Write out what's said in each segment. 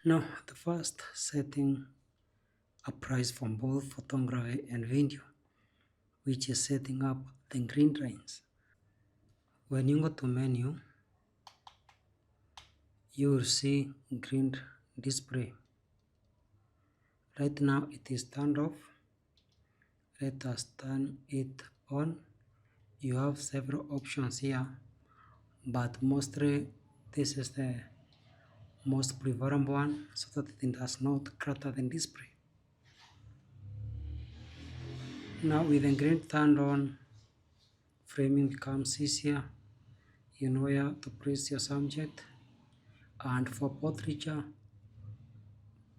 Now, the first setting applies from both photography and video, which is setting up the green range. When you go to menu, you will see green display. Right now it is turned off. Let us turn it on. You have several options here, but mostly this is the most preferable one so that it does not clutter the display. Now with the green turned on, framing becomes easier. You know where to place your subject, and for portraiture,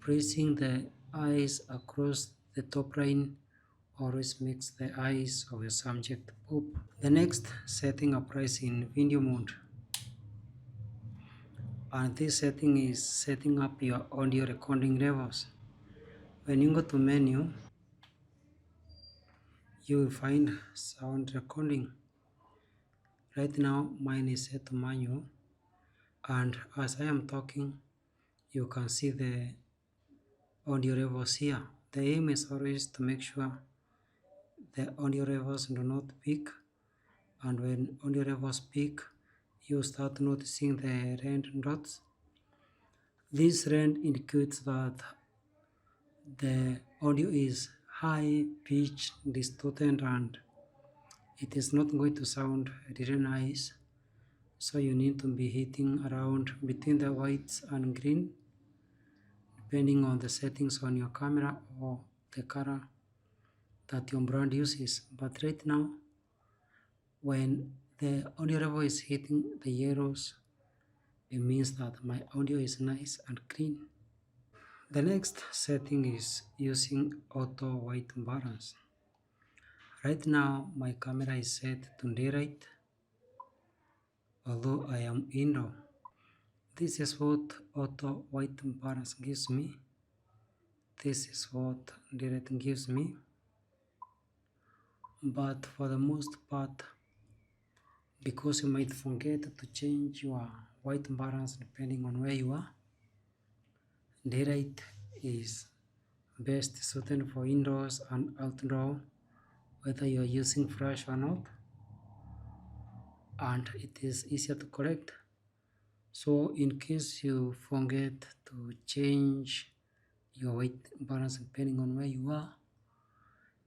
placing the eyes across the top line always makes the eyes of your subject pop. The next setting applies in video mode, and this setting is setting up your audio recording levels. When you go to menu, you will find sound recording. Right now mine is set to manual, and as I am talking you can see the audio levels here. The aim is always to make sure the audio levels do not peak, and when audio levels peak you start noticing the red dots. This red indicates that the audio is high pitch, distorted, and it is not going to sound really nice. So you need to be hitting around between the whites and green depending on the settings on your camera or the color that your brand uses. But right now, when the audio level is hitting the yellows, it means that my audio is nice and clean. The next setting is using auto white balance. Right now my camera is set to daylight, although I am indoor. This is what auto white balance gives me. This is what daylight gives me. But for the most part, because you might forget to change your white balance depending on where you are, daylight is best suited for indoors and outdoor, whether you are using flash or not, and it is easier to correct. So in case you forget to change your white balance depending on where you are,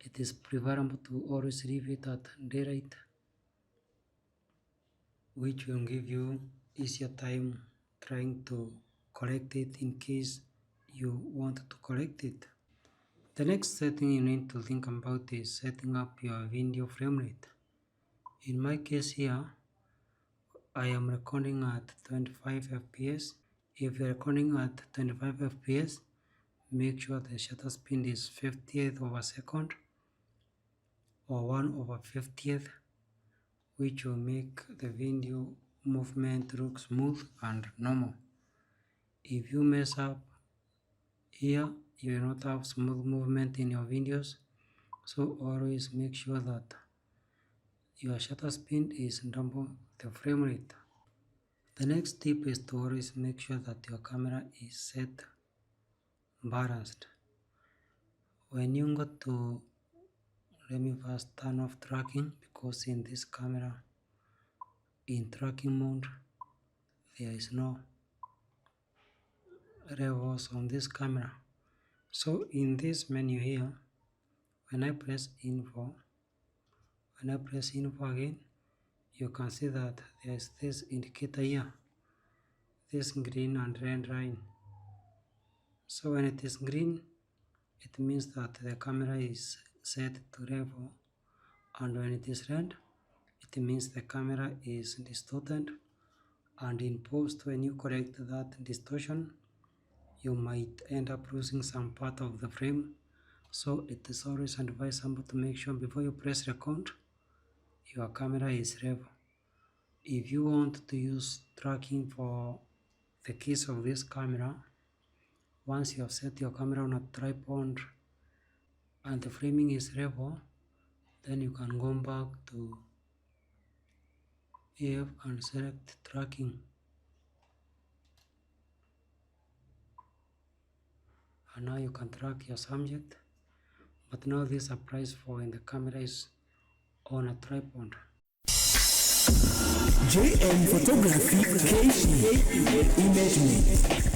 it is preferable to always leave it at daylight, which will give you easier time trying to correct it in case you want to correct it. The next setting you need to think about is setting up your video frame rate. In my case here, I am recording at 25 fps. If you're recording at 25 fps, make sure the shutter speed is 50th of a second or 1 over 50th, which will make the video movement look smooth and normal. If you mess up here, you will not have smooth movement in your videos, so always make sure that your shutter speed is double the frame rate. The next tip is to always make sure that your camera is set balanced. When you go to, let me first turn off tracking, because in this camera, in tracking mode, there is no levels on this camera. So in this menu here, when I press info again, you can see that there is this indicator here, this green and red line. So when it is green, it means that the camera is set to level, and when it is red, it means the camera is distorted, and in post, when you correct that distortion, you might end up losing some part of the frame. So it is always advisable to make sure before you press record, your camera is level. If you want to use tracking for the case of this camera, once you have set your camera on a tripod and the framing is level, then you can go back to AF and select tracking. and now you can track your subject, but now this applies for when the camera is on a tripod. JM Photography KC Imagement.